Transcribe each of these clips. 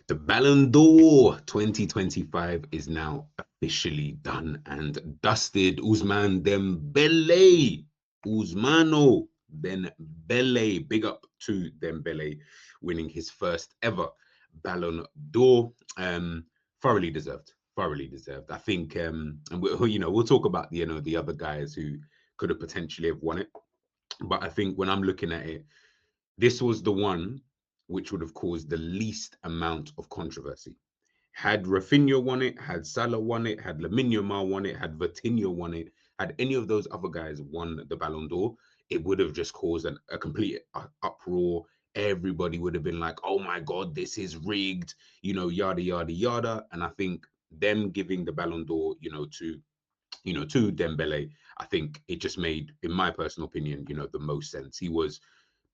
The Ballon d'Or 2025 is now officially done and dusted. Ousmane Dembele, Ousmano Dembele, big up to Dembele, winning his first ever Ballon d'Or. Thoroughly deserved. Thoroughly deserved. I think, and we'll talk about the other guys who could have potentially have won it. But I think when I'm looking at it, this was the one which would have caused the least amount of controversy. Had Rafinha won it, had Salah won it, had Lamine Yamal won it, had Vitinha won it, had any of those other guys won the Ballon d'Or, it would have just caused a complete uproar. Everybody would have been like, "Oh my God, this is rigged," yada yada yada. And I think them giving the Ballon d'Or, to Dembele, I think it just made, in my personal opinion, the most sense. He was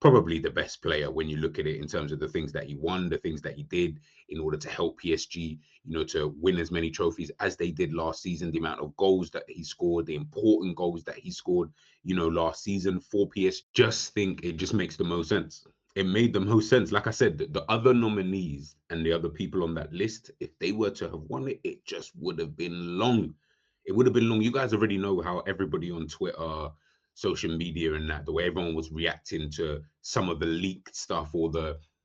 probably the best player when you look at it in terms of the things that he won, the things that he did in order to help PSG, to win as many trophies as they did last season, the amount of goals that he scored, the important goals that he scored, last season for PSG. Just think it just makes the most sense. It made the most sense. Like I said, the other nominees and the other people on that list, if they were to have won it, it just would have been long. It would have been long. You guys already know how everybody on Twitter, social media, and that the way everyone was reacting to some of the leaked stuff or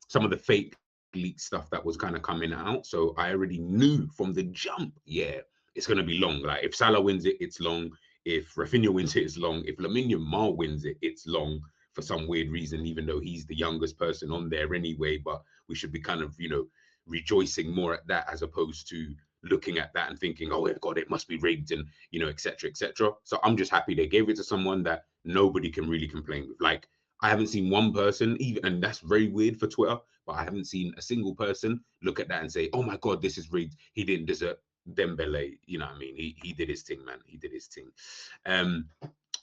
some of the fake leaked stuff that was kind of coming out. So I already knew from the jump, yeah, it's gonna be long. Like if Salah wins it, it's long. If Rafinha wins it, it's long. If Lamine Yamal wins it, it's long for some weird reason, even though he's the youngest person on there anyway. But we should be kind of, rejoicing more at that as opposed to looking at that and thinking, oh God, it must be rigged and etc. etc. So I'm just happy they gave it to someone that nobody can really complain with. Like I haven't seen one person even, and that's very weird for Twitter, but I haven't seen a single person look at that and say, oh my God, this is rigged. He didn't deserve Dembele. You know what I mean? He did his thing, man. He did his thing.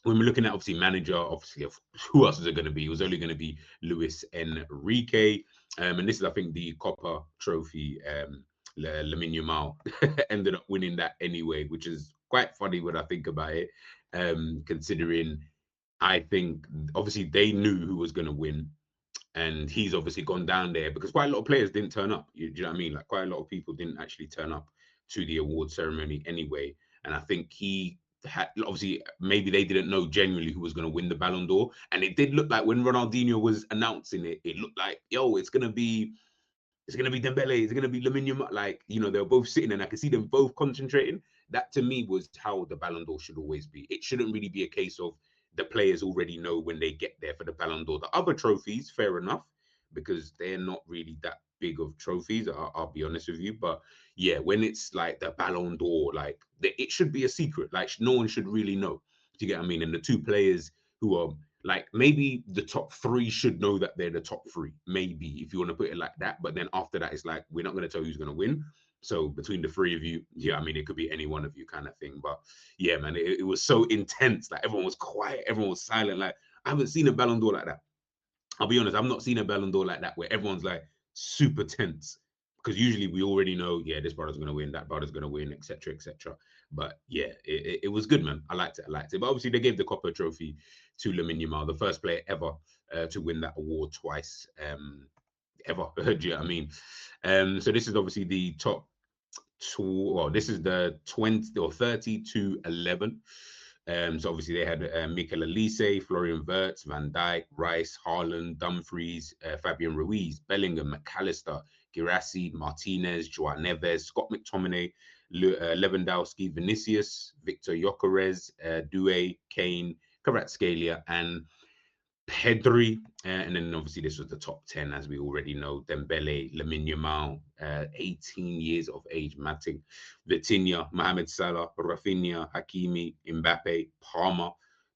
When we're looking at obviously manager, obviously who else is it going to be? It was only going to be Luis Enrique. And this is, I think, the Copper Trophy. Lamine Yamal ended up winning that anyway, which is quite funny when I think about it, considering I think obviously they knew who was going to win, and he's obviously gone down there because quite a lot of players didn't turn up. Do you know what I mean? Like quite a lot of people didn't actually turn up to the award ceremony anyway, and I think he had obviously maybe they didn't know genuinely who was going to win the Ballon d'Or, and it did look like when Ronaldinho was announcing it, it looked like it's gonna be Dembele, it's gonna be Lamine Yamal. Like, they were both sitting and I could see them both concentrating. That to me was how the Ballon d'Or should always be. It shouldn't really be a case of the players already know when they get there for the Ballon d'Or. The other trophies, fair enough, because they're not really that big of trophies. I'll be honest with you, but yeah, when it's like the Ballon d'Or, like it should be a secret. Like no one should really know. Do you get what I mean? And the two players who are like maybe the top three should know that they're the top three, maybe if you want to put it like that. But then after that, it's like we're not going to tell who's going to win. So between the three of you, yeah, I mean, it could be any one of you kind of thing. But yeah, man, it was so intense. Like everyone was quiet, everyone was silent. Like I haven't seen a Ballon d'Or like that. I'll be honest, I've not seen a Ballon d'Or like that where everyone's like super tense. Because usually we already know, yeah, this brother's gonna win, that brother's gonna win, etc., etc. But yeah, it was good, man. I liked it. I liked it. But obviously, they gave the Copper Trophy to Lamine Yamal, the first player ever to win that award twice, ever. Do you know what I mean? So this is obviously the top well, this is the 20 or 30 to 11. So obviously they had Mikel Elise, Florian Wirtz, Van Dijk, Rice, Haaland, Dumfries, Fabian Ruiz, Bellingham, McAllister, Girassi, Martinez, Joao Neves, Scott McTominay, Lewandowski, Vinicius, Victor Gyökeres, Doué, Kane, Kvaratskhelia, and Pedri, and then obviously this was the top 10, as we already know. Dembele, Lamine Yamal, 18 years of age, Matic, Vitinha, Mohamed Salah, Rafinha, Hakimi, Mbappe, Palmer,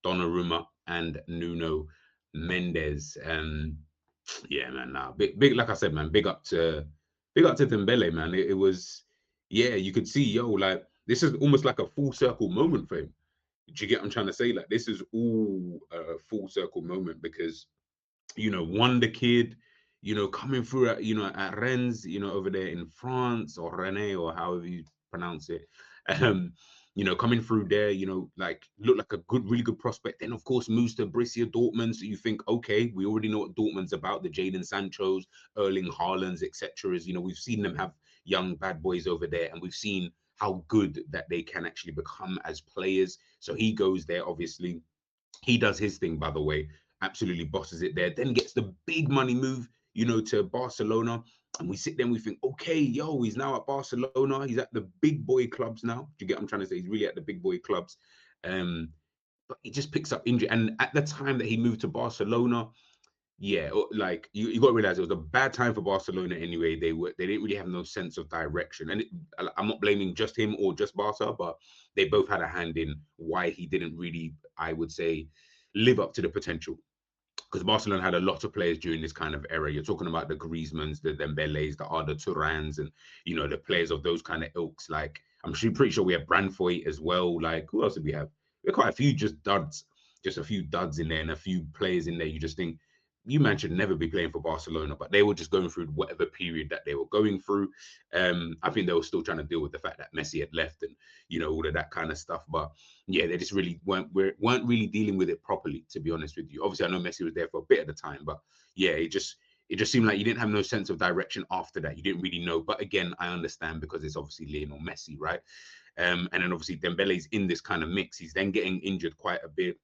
Donnarumma, and Nuno Mendes. Yeah, man, big, like I said, man, big up to Dembele, man. It was, yeah, you could see, like, this is almost like a full circle moment for him. Do you get what I'm trying to say? Like, this is all a full circle moment because, Wonder Kid, coming through at, at Rennes, over there in France or Rennes or however you pronounce it. Um, coming through there, like looked like a really good prospect. Then of course moves to Borussia Dortmund. So you think, okay, we already know what Dortmund's about, the Jadon Sanchos, Erling Haalands, etc. We've seen them have young bad boys over there, and we've seen how good that they can actually become as players. So he goes there, obviously. He does his thing, by the way, absolutely bosses it there, then gets the big money move, to Barcelona. And we sit there and we think, okay, yo, he's now at Barcelona. He's at the big boy clubs now. Do you get what I'm trying to say? He's really at the big boy clubs. But he just picks up injury. And at the time that he moved to Barcelona, yeah, like you got to realize it was a bad time for Barcelona anyway. They didn't really have no sense of direction, and I'm not blaming just him or just Barca, but they both had a hand in why he didn't really, I would say, live up to the potential. Because Barcelona had a lot of players during this kind of era. You're talking about the Griezmanns, the Dembeles, the Arda Turans, and the players of those kind of ilks. Like pretty sure we have Brandfoyt as well. Like who else did we have? We had quite a few just a few duds in there, and a few players in there. You just think you man should never be playing for Barcelona, but they were just going through whatever period that they were going through. I think they were still trying to deal with the fact that Messi had left and all of that kind of stuff. But yeah, they just really weren't really dealing with it properly, to be honest with you. Obviously, I know Messi was there for a bit of the time, but yeah, it just seemed like you didn't have no sense of direction after that. You didn't really know. But again, I understand because it's obviously Lionel Messi, right? And then obviously Dembele's in this kind of mix. He's then getting injured quite a bit,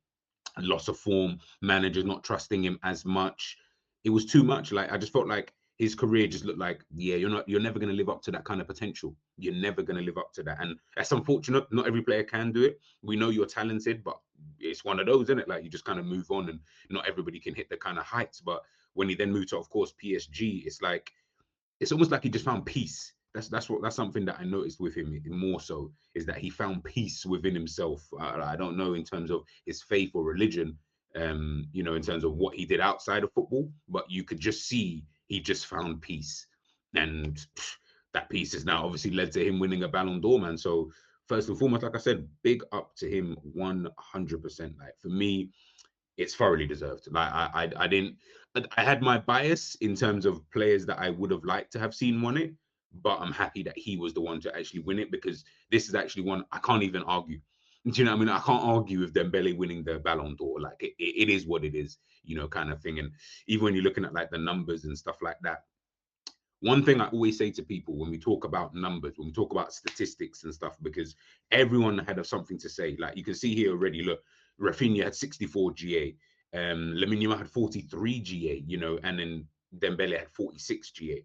loss of form, managers not trusting him as much. It was too much. Like I just felt like his career just looked like, yeah, you're never going to live up to that kind of potential. You're never going to live up to that. And that's unfortunate. Not every player can do it. We know you're talented, but it's one of those, isn't it? Like you just kind of move on, and not everybody can hit the kind of heights. But when he then moved to, of course, PSG, it's almost like he just found peace. That's something that I noticed with him more so, is that he found peace within himself. I don't know in terms of his faith or religion, in terms of what he did outside of football, but you could just see he just found peace, and that peace has now obviously led to him winning a Ballon d'Or, man. So first and foremost, like I said, big up to him, 100%. Like for me, it's thoroughly deserved. Like I didn't. I had my bias in terms of players that I would have liked to have seen won it, but I'm happy that he was the one to actually win it, because this is actually one I can't even argue. Do you know what I mean? I can't argue with Dembele winning the Ballon d'Or. Like it is what it is, kind of thing. And even when you're looking at like the numbers and stuff like that, one thing I always say to people when we talk about numbers, when we talk about statistics and stuff, because everyone had something to say. Like you can see here already, look, Rafinha had 64 GA, Lamine Yamal had 43 GA, and then Dembele had 46 GA.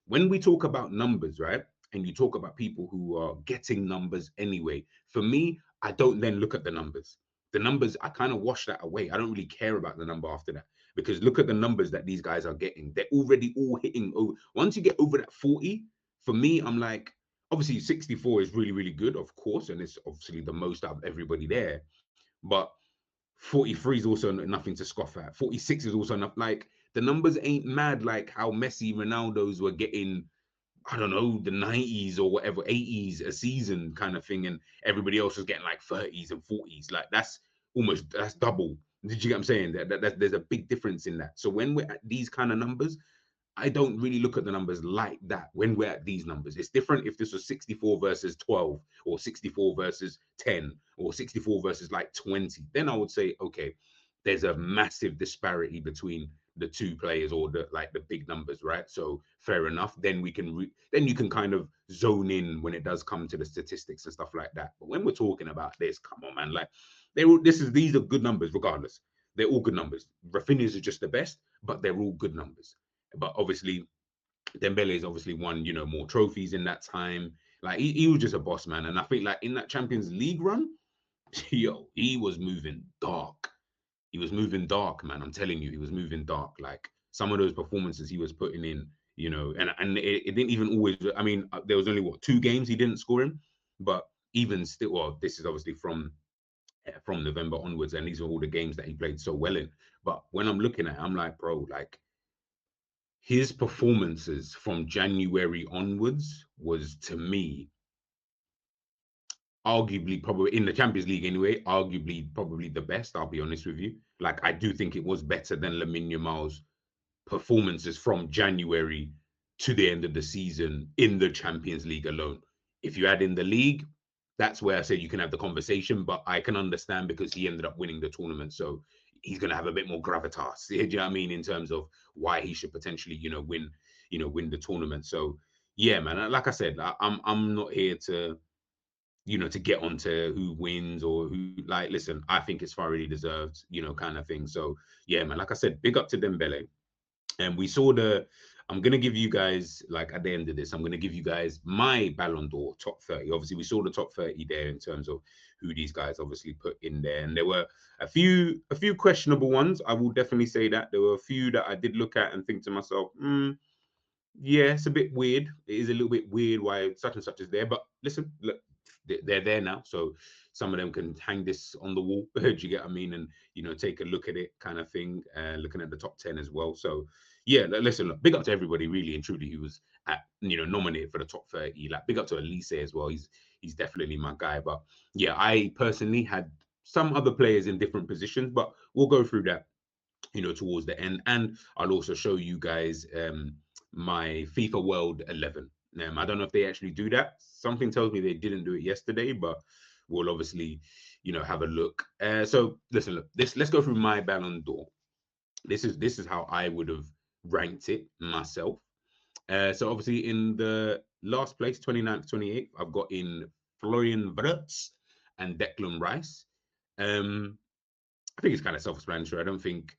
When we talk about numbers, right, and you talk about people who are getting numbers anyway, for me, I don't then look at the numbers. The numbers, I kind of wash that away. I don't really care about the number after that, because look at the numbers that these guys are getting. They're already all hitting over. Once you get over that 40, for me, I'm like, obviously 64 is really, really good, of course, and it's obviously the most out of everybody there. But 43 is also nothing to scoff at. 46 is also enough. Like the numbers ain't mad like how Messi, Ronaldo's were getting, I don't know, the 90s or whatever, 80s a season kind of thing, and everybody else was getting like 30s and 40s. Like that's double. Did you get what I'm saying? There's a big difference in that. So when we're at these kind of numbers, I don't really look at the numbers like that when we're at these numbers. It's different if this was 64 versus 12 or 64 versus 10 or 64 versus like 20. Then I would say, okay, there's a massive disparity between the two players, or the big numbers, right? So fair enough. Then then you can kind of zone in when it does come to the statistics and stuff like that. But when we're talking about this, come on, man, like these are good numbers regardless. They're all good numbers. Rafinha's are just the best, but they're all good numbers. But obviously, Dembele is obviously won, more trophies in that time. Like he was just a boss, man. And I think like in that Champions League run, yo, he was moving dark. He was moving dark, man. I'm telling you, he was moving dark. Like some of those performances he was putting in, and it didn't even always. I mean, there was only two games he didn't score in, but even still, well, this is obviously from November onwards, and these are all the games that he played so well in. But when I'm looking at it, I'm like, bro, like his performances from January onwards was, to me, arguably, probably in the Champions League anyway, arguably probably the best. I'll be honest with you. Like I do think it was better than Lamine Yamal's performances from January to the end of the season in the Champions League alone. If you add in the league, that's where I say you can have the conversation, but I can understand because he ended up winning the tournament. So he's going to have a bit more gravitas. Do you know what I mean? In terms of why he should potentially, win the tournament. So yeah, man, like I said, I'm not here to, to get onto who wins or who, like, listen, I think it's thoroughly deserved, kind of thing. So yeah, man, like I said, big up to Dembele. And we saw I'm gonna give you guys, like, at the end of this, I'm gonna give you guys my Ballon d'Or top 30. Obviously, we saw the top 30 there in terms of who these guys obviously put in there, and there were a few questionable ones. I will definitely say that there were a few that I did look at and think to myself, yeah, it's a bit weird. It is a little bit weird why such and such is there. But listen, look, they're there now, so some of them can hang this on the wall. Do you get what I mean? And take a look at it, kind of thing. Looking at the top 10 as well. So yeah, listen, look, big up to everybody, really and truly, who was nominated for the top 30. Like, big up to Elise as well. He's definitely my guy. But yeah, I personally had some other players in different positions, but we'll go through that towards the end. And I'll also show you guys my FIFA World 11. I don't know if they actually do that. Something tells me they didn't do it yesterday, but we'll obviously, have a look. So listen, look, let's go through my Ballon d'Or. This is how I would have ranked it myself. So obviously in the last place, 29th, 28th, I've got in Florian Wirtz and Declan Rice. I think it's kind of self-explanatory. I don't think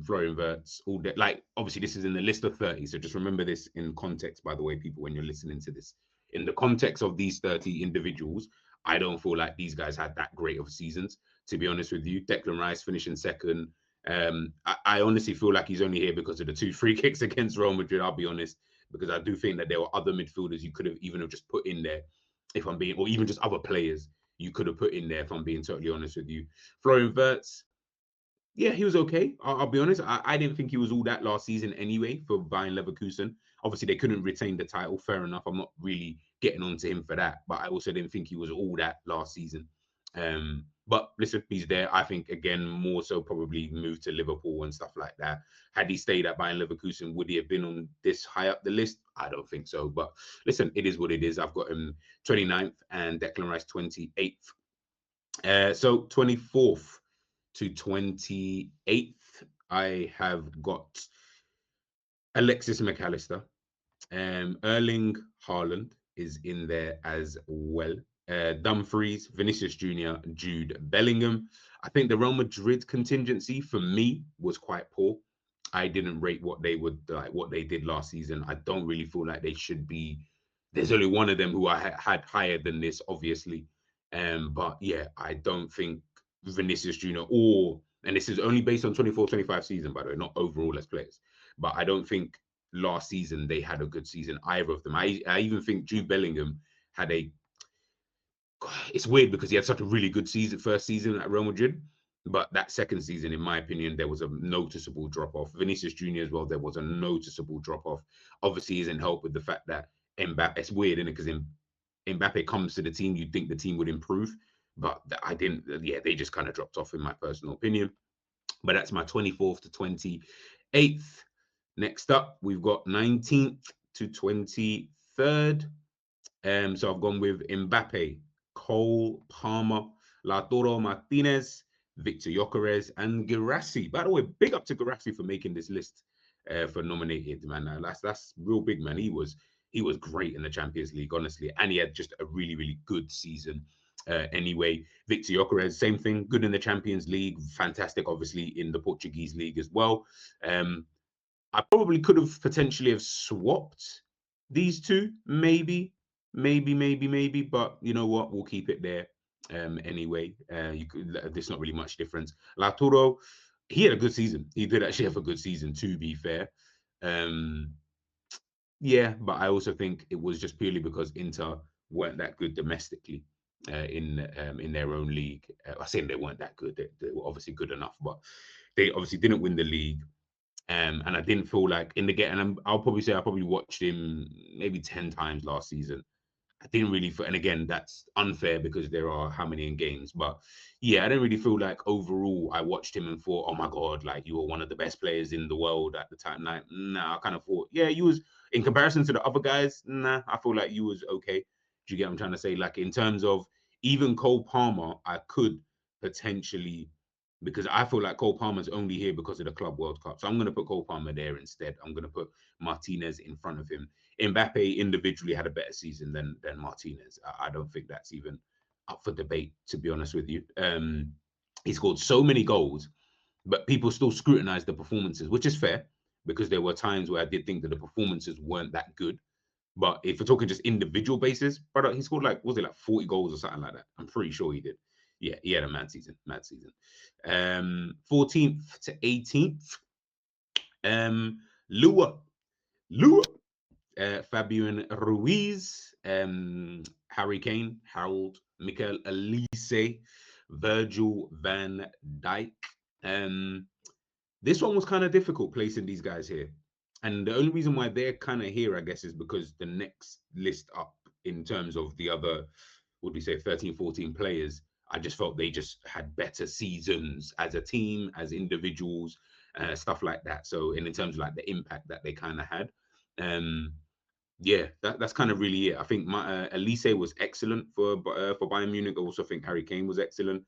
Florian Wirtz all day. Like, obviously, this is in the list of 30. So just remember this in context, by the way, people, when you're listening to this. In the context of these 30 individuals, I don't feel like these guys had that great of seasons, to be honest with you. Declan Rice finishing second. I honestly feel like he's only here because of the 2 free kicks against Real Madrid, I'll be honest, because I do think that there were other midfielders you could have even have just put in there, if I'm being, or even just other players you could have put in there, if I'm being totally honest with you. Florian Wirtz, yeah, he was okay. I'll be honest. I didn't think he was all that last season anyway for Bayern Leverkusen. Obviously, they couldn't retain the title. Fair enough. I'm not really getting on to him for that. But I also didn't think he was all that last season. But listen, he's there. I think, again, more so probably moved to Liverpool and stuff like that. Had he stayed at Bayern Leverkusen, would he have been on this high up the list? I don't think so. But listen, it is what it is. I've got him 29th and Declan Rice 28th. So 24th to 28th, I have got Alexis McAllister. Erling Haaland is in there as well. Dumfries, Vinicius Jr., Jude Bellingham. I think the Real Madrid contingency for me was quite poor. I didn't rate what they did last season. I don't really feel like they should be. There's only one of them who I had higher than this, obviously. But yeah, I don't think Vinicius Jr. and this is only based on 24-25 season, by the way, not overall as players. But I don't think last season they had a good season, either of them. I even think Jude Bellingham had it's weird because he had such a really good first season at Real Madrid. But that second season, in my opinion, there was a noticeable drop off. Vinicius Jr. as well, there was a noticeable drop off. Obviously, isn't helped with the fact that Mbappe, it's weird, isn't it? Because Mbappe comes to the team, you'd think the team would improve. But I didn't, yeah, they just kind of dropped off, in my personal opinion. But that's my 24th to 28th. Next up, we've got 19th to 23rd. So I've gone with Mbappe, Cole Palmer, Lautaro Martinez, Victor Gyökeres, and Guirassy. By the way, big up to Guirassy for making this list for nominated, man. That's real big, man. He was great in the Champions League, honestly, and he had just a really, really good season. Anyway, Victor Gyökeres, same thing, good in the Champions League, fantastic, obviously, in the Portuguese league as well. I probably could have potentially have swapped these two, maybe, but you know what? We'll keep it there. Anyway, there's not really much difference. Lautaro, he had a good season. He did actually have a good season, to be fair. Yeah, but I also think it was just purely because Inter weren't that good domestically in their own league. I say they weren't that good. They were obviously good enough, but they obviously didn't win the league. And I didn't feel like in the game, and I'll probably say I probably watched him maybe 10 times last season. I didn't really feel, and again, that's unfair because there are how many in games, but yeah, I didn't really feel like overall I watched him and thought, oh my God, like you were one of the best players in the world at the time. Like, nah, I kind of thought, yeah, you was, in comparison to the other guys, nah, I feel like you was okay. Do you get what I'm trying to say? Like, in terms of Even Cole Palmer, I could potentially, because I feel like Cole Palmer's only here because of the Club World Cup. So I'm going to put Cole Palmer there instead. I'm going to put Martinez in front of him. Mbappe individually had a better season than Martinez. I don't think that's even up for debate, to be honest with you. He scored so many goals, but people still scrutinize the performances, which is fair because there were times where I did think that the performances weren't that good. But if we're talking just individual basis, brother, he scored like, was it like 40 goals or something like that? I'm pretty sure he did. Yeah, he had a mad season, mad season. 14th to 18th, Lua, Lua, Fabian Ruiz, Harry Kane, Harold, Mikel Elise, Virgil van Dijk. This one was kind of difficult placing these guys here. And the only reason why they're kind of here, I guess, is because the next list up in terms of the other, what do we say, 13, 14 players, I just felt they just had better seasons as a team, as individuals, stuff like that. So, in terms of like the impact that they kind of had, um, yeah, that's kind of really it. I think my Elise was excellent for Bayern Munich. I also think Harry Kane was excellent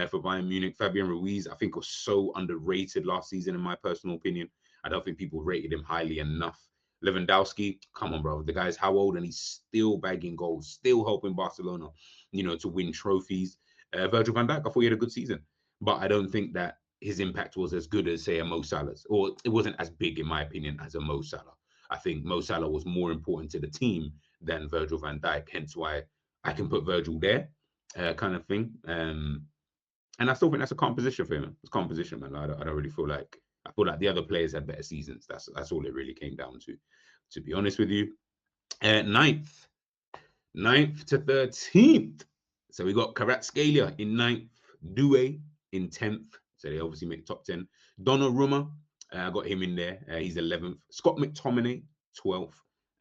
for Bayern Munich. Fabian Ruiz, I think, was so underrated last season, in my personal opinion. I don't think people rated him highly enough. Lewandowski, come on, bro. The guy's how old and he's still bagging goals, still helping Barcelona, to win trophies. Virgil van Dijk, I thought he had a good season, but I don't think that his impact was as good as, say, a Mo Salah's, or it wasn't as big, in my opinion, as a Mo Salah. I think Mo Salah was more important to the team than Virgil van Dijk, hence why I can put Virgil there, kind of thing. And I still think that's a composition for him. It's composition, man. I don't really feel like, I feel like the other players had better seasons. That's all it really came down to be honest with you. Ninth to 13th. So we got Kvaratskhelia in 9th, Doué in 10th. So they obviously make top 10. Donnarumma, I got him in there. He's 11th. Scott McTominay, 12th.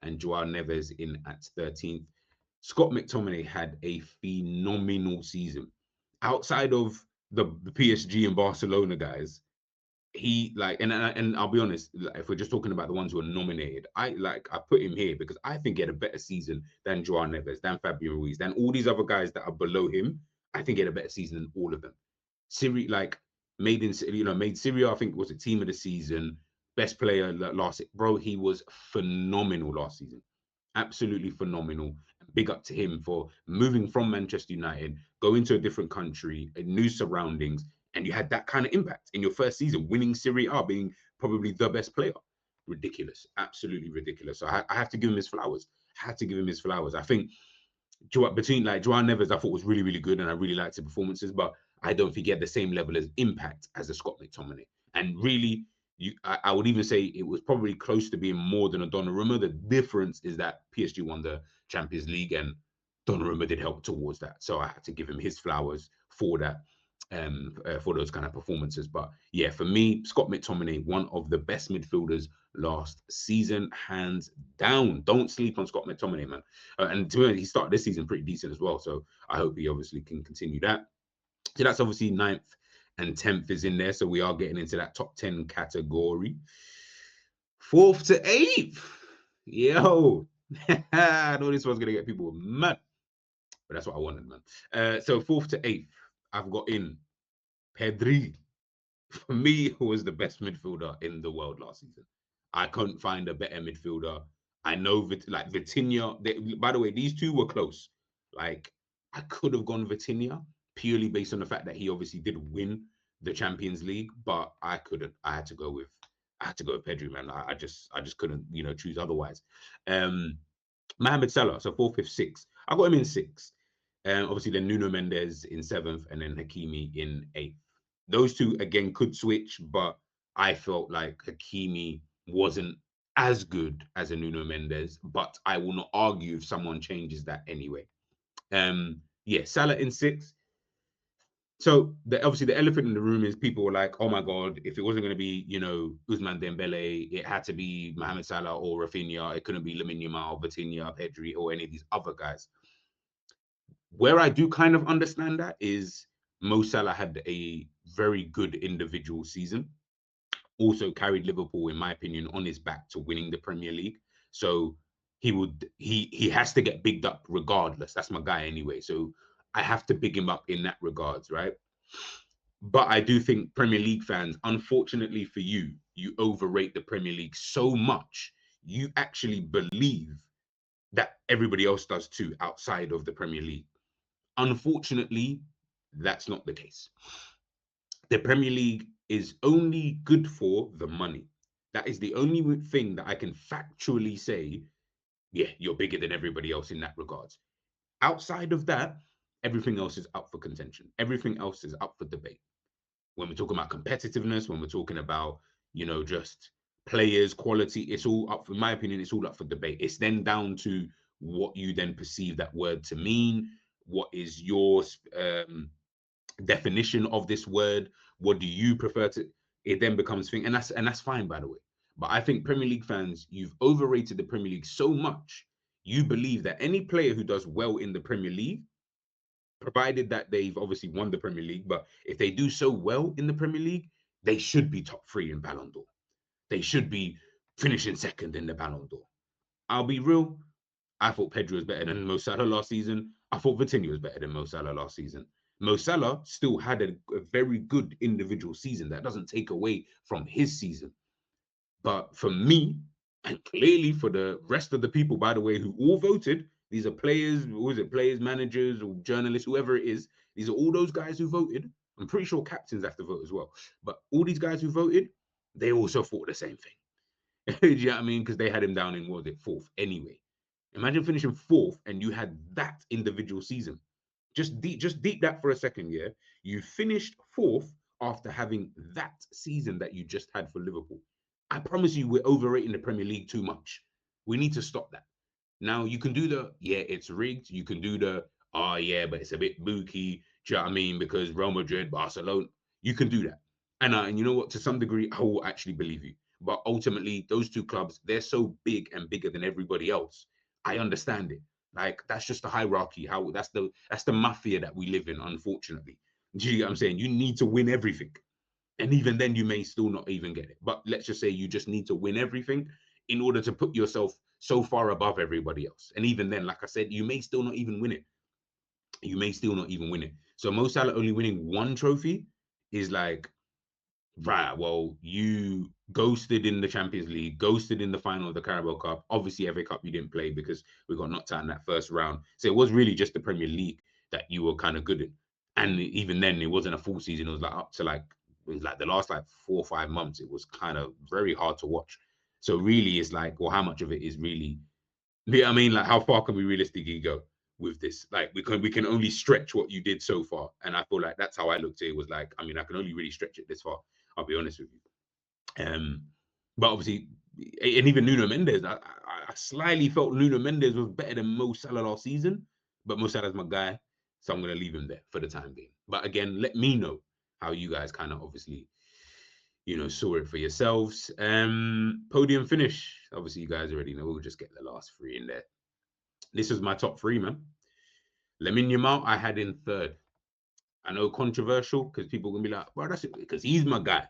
And Joao Neves in at 13th. Scott McTominay had a phenomenal season. Outside of the PSG and Barcelona guys, he like, and I'll be honest, like, if we're just talking about the ones who are nominated, I put him here because I think he had a better season than Joao Neves, than Fabio Ruiz, than all these other guys that are below him. I think he had a better season than all of them. Siri, like, made Syria, I think, was a team of the season, best player last. Bro, he was phenomenal last season, absolutely phenomenal. Big up to him for moving from Manchester United, going to a different country, new surroundings, and you had that kind of impact in your first season, winning Serie A, being probably the best player. Ridiculous, absolutely ridiculous. So I have to give him his flowers. I think between like Joao Neves, I thought was really, really good, and I really liked his performances, but I don't think he had the same level of impact as a Scott McTominay. And really, I would even say it was probably close to being more than a Donnarumma. The difference is that PSG won the Champions League, and Donnarumma did help towards that. So I had to give him his flowers for that, for those kind of performances. But yeah, for me, Scott McTominay, one of the best midfielders last season, hands down. Don't sleep on Scott McTominay, man. And to be honest, he started this season pretty decent as well. So I hope he obviously can continue that. So that's obviously 9th and 10th is in there. So we are getting into that top 10 category. 4th to 8th. Yo. I know this one's going to get people mad. But that's what I wanted, man. So 4th to 8th, I've got in Pedri. For me, who was the best midfielder in the world last season. I couldn't find a better midfielder. I know like Vitinha. By the way, these two were close. Like, I could have gone Vitinha purely based on the fact that he obviously did win the Champions League, but I couldn't. I had to go with Pedri, man. I just couldn't, choose otherwise. Mohamed Salah, so 4th, 5th, 6th. I got him in 6th. Obviously, then Nuno Mendes in 7th, and then Hakimi in 8th. Those two again could switch, but I felt like Hakimi wasn't as good as a Nuno Mendes. But I will not argue if someone changes that anyway. Yeah, Salah in 6th. So obviously the elephant in the room is people were like, oh my God, if it wasn't going to be, Ousmane Dembele, it had to be Mohamed Salah or Rafinha. It couldn't be Lamine Yamal, Vitinha, Pedri, or any of these other guys. Where I do kind of understand that is Mo Salah had a very good individual season. Also carried Liverpool, in my opinion, on his back to winning the Premier League. So he has to get bigged up regardless. That's my guy anyway. So I have to big him up in that regards, right? But I do think Premier League fans, unfortunately for you, you overrate the Premier League so much. You actually believe that everybody else does too outside of the Premier League. Unfortunately, that's not the case. The Premier League is only good for the money. That is the only thing that I can factually say, yeah, you're bigger than everybody else in that regards. Outside of that, everything else is up for contention. Everything else is up for debate. When we're talking about competitiveness, when we're talking about, just players, quality, it's all up, in my opinion, it's all up for debate. It's then down to what you then perceive that word to mean. What is your definition of this word? What do you prefer to? It then becomes thing, and that's fine, by the way. But I think Premier League fans, you've overrated the Premier League so much. You believe that any player who does well in the Premier League, provided that they've obviously won the Premier League, but if they do so well in the Premier League, they should be top three in Ballon d'Or. They should be finishing second in the Ballon d'Or. I'll be real. I thought Pedro was better than Mo Salah last season. I thought Vitinha was better than Mo Salah last season. Mo Salah still had a very good individual season. That doesn't take away from his season. But for me, and clearly for the rest of the people, by the way, who all voted, these are players, what is it, players, managers, or journalists, whoever it is, these are all those guys who voted. I'm pretty sure captains have to vote as well. But all these guys who voted, they also thought the same thing. Do you know what I mean? Because they had him down in, what was it, fourth anyway. Imagine finishing fourth and you had that individual season. Just deep that for a second, yeah. You finished fourth after having that season that you just had for Liverpool. I promise you, we're overrating the Premier League too much. We need to stop that. Now you can do the it's rigged. You can do the yeah, but it's a bit booky. Do you know what I mean? Because Real Madrid, Barcelona, you can do that. And you know what? To some degree, I will actually believe you. But ultimately, those two clubs, they're so big and bigger than everybody else. I understand it. Like that's just the hierarchy. How that's the mafia that we live in, unfortunately. Do you get what I'm saying? You need to win everything. And even then, you may still not even get it. But let's just say you just need to win everything in order to put yourself so far above everybody else. And even then, like I said, you may still not even win it. You may still not even win it. So Mo Salah only winning one trophy is like, right, well, you ghosted in the Champions League, ghosted in the final of the Carabao Cup. Obviously, FA Cup you didn't play because we got knocked out in that first round. So it was really just the Premier League that you were kind of good in. And even then, it wasn't a full season. It was like up to it was like the last like 4 or 5 months. It was kind of very hard to watch. So really, it's like, well, how much of it is really? You know what I mean? Like, how far can we realistically go with this? Like, we can only stretch what you did so far. And I feel like that's how I looked at it. Was like, I mean, I can only really stretch it this far. I'll be honest with you. But obviously, and even Nuno Mendes, I slightly felt Nuno Mendes was better than Mo Salah last season. But Mo Salah's my guy, so I'm gonna leave him there for the time being. But again, let me know how you guys kind of obviously, saw it for yourselves. Podium finish. Obviously, you guys already know. We'll just get the last three in there. This is my top three, man. Lamine Yamal, I had in third. I know controversial because people are gonna be like, bro, that's it, because he's my guy.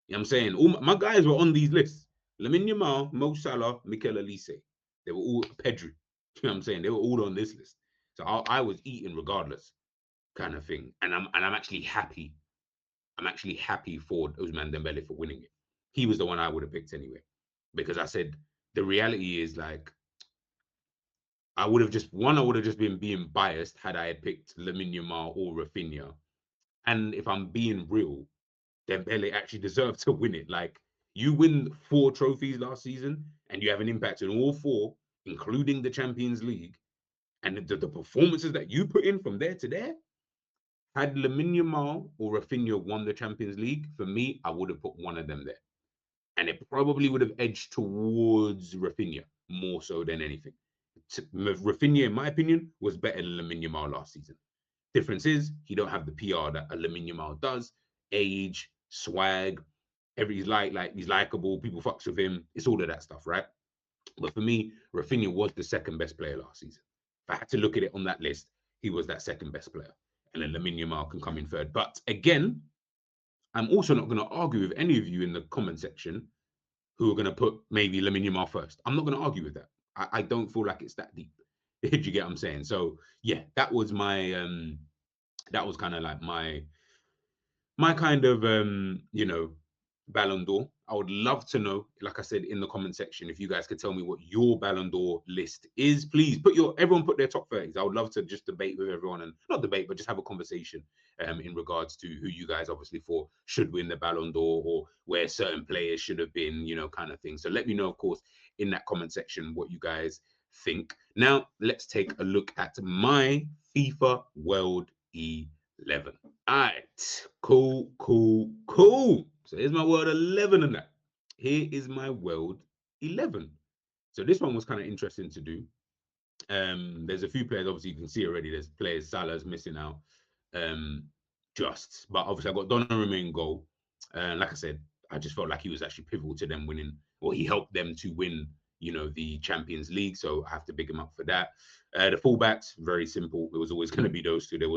You know what I'm saying? All my guys were on these lists. Lamine Yamal, Mo Salah, Mikel Elise. They were all Pedri. You know what I'm saying? They were all on this list. So I was eating regardless, kind of thing. And I'm actually happy. I'm actually happy for Ousmane Dembele for winning it. He was the one I would have picked anyway. Because I said the reality is like I would have just been being biased had I had picked Lamine Yamal or Rafinha. And if I'm being real, Dembele actually deserved to win it. Like you win 4 trophies last season, and you have an impact in all 4, including the Champions League, and the performances that you put in from there to there. Had Lamine Yamal or Rafinha won the Champions League, for me, I would have put one of them there, and it probably would have edged towards Rafinha more so than anything. Rafinha, in my opinion, was better than Lamine Yamal last season. Difference is he don't have the PR that a Lamine Yamal does. Age, swag, he's he's likable. People fucks with him. It's all of that stuff, right? But for me, Rafinha was the second best player last season. If I had to look at it on that list, he was that second best player, and then Lamine Yamal can come in third. But again, I'm also not going to argue with any of you in the comment section who are going to put maybe Lamine Yamal first. I'm not going to argue with that. I don't feel like it's that deep. Did you get what I'm saying? So yeah, that was my that was kind of like my kind of Ballon d'Or. I would love to know, like I said, in the comment section, if you guys could tell me what your Ballon d'Or list is. Please everyone put their top 30s. I would love to just debate with everyone, and not debate, but just have a conversation in regards to who you guys obviously thought should win the Ballon d'Or, or where certain players should have been, kind of thing. So let me know, of course, in that comment section what you guys think. Now let's take a look at my FIFA World 11. All right, cool. So here's my world 11 and that. Here is my world 11. So this one was kind of interesting to do. There's a few players, obviously you can see already. There's players Salah's missing out. But obviously I got Donnarumma in goal. Like I said, I just felt like he was actually pivotal to them winning, or he helped them to win, the Champions League. So I have to big him up for that. The fullbacks, very simple. It was always going to be those two. There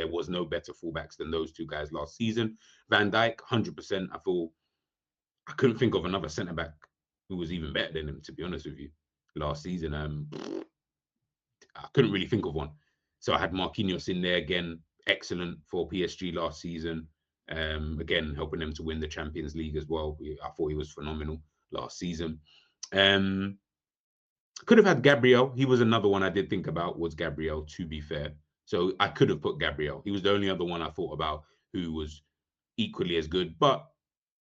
was no better fullbacks than those two guys last season. Van Dijk, 100%. I couldn't think of another centre back who was even better than him, to be honest with you, last season. I couldn't really think of one. So I had Marquinhos in there again, excellent for PSG last season. Again, helping them to win the Champions League as well. I thought he was phenomenal last season. Could have had Gabriel. He was another one I did think about, was Gabriel, to be fair. So I could have put Gabriel. He was the only other one I thought about who was equally as good, but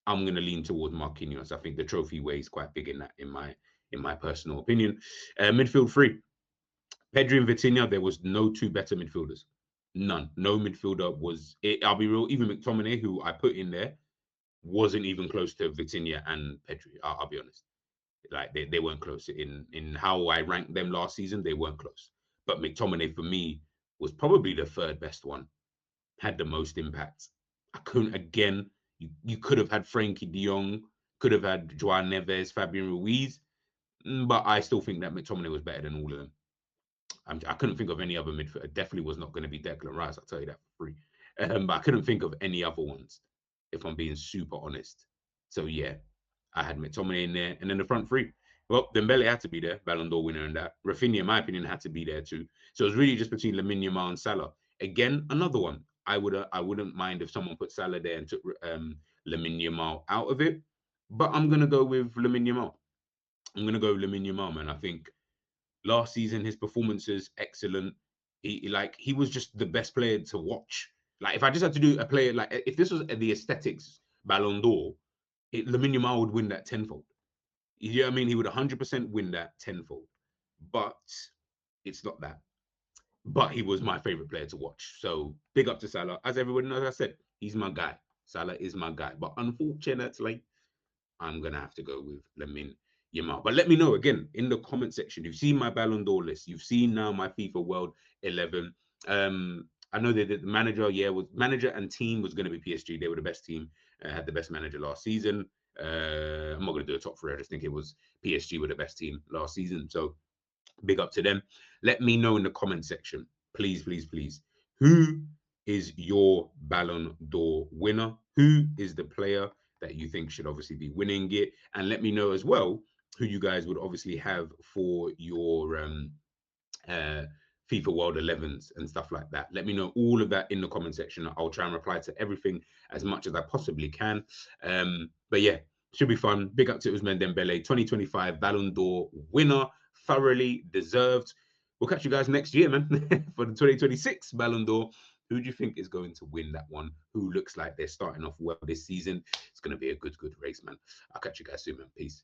I'm going to lean towards Marquinhos. I think the trophy weighs quite big in that, in my personal opinion. Midfield three, Pedri and Vitinha. There was no two better midfielders. None. No midfielder was it. I'll be real. Even McTominay, who I put in there, wasn't even close to Vitinha and Pedri. I'll be honest. Like they weren't close in how I ranked them last season. They weren't close. But McTominay for me was probably the third best one. Had the most impact. I couldn't again. You could have had Frankie De Jong, could have had Joao Neves, Fabian Ruiz, but I still think that McTominay was better than all of them. I couldn't think of any other midfielder. It definitely was not going to be Declan Rice. I'll tell you that for free. But I couldn't think of any other ones, if I'm being super honest. So yeah, I had McTominay in there, and then the front three. Well, Dembele had to be there, Ballon d'Or winner, and that. Rafinha, in my opinion, had to be there too. So it was really just between Lamine Yamal and Salah. Again, another one. I wouldn't mind if someone put Salah there and took Lamine Yamal out of it, but I'm gonna go with Lamine Yamal. I'm gonna go Lamine Yamal, man. I think last season his performances excellent. He was just the best player to watch. Like if I just had to do a player, like if this was the aesthetics Ballon d'Or, Lamine Yamal would win that tenfold. You know what I mean? He would 100% win that tenfold. But it's not that. But he was my favorite player to watch. So big up to Salah. As everyone knows, I said, he's my guy. Salah is my guy. But unfortunately, I'm going to have to go with Lamine Yamal. But let me know again in the comment section. You've seen my Ballon d'Or list. You've seen now my FIFA World 11. I know that the manager, manager and team was going to be PSG. They were the best team, had the best manager last season. I'm not going to do a top three. I just think it was PSG were the best team last season. So big up to them. Let me know in the comment section, please, who is your Ballon d'Or winner? Who is the player that you think should obviously be winning it? And let me know as well who you guys would obviously have for your FIFA World 11s and stuff like that. Let me know all of that in the comment section. I'll try and reply to everything as much as I possibly can. But yeah, should be fun. Big up to Ousmane Dembélé, 2025 Ballon d'Or winner, thoroughly deserved. We'll catch you guys next year, man, for the 2026 Ballon d'Or. Who do you think is going to win that one? Who looks like they're starting off well this season? It's going to be a good race, man. I'll catch you guys soon, man. Peace.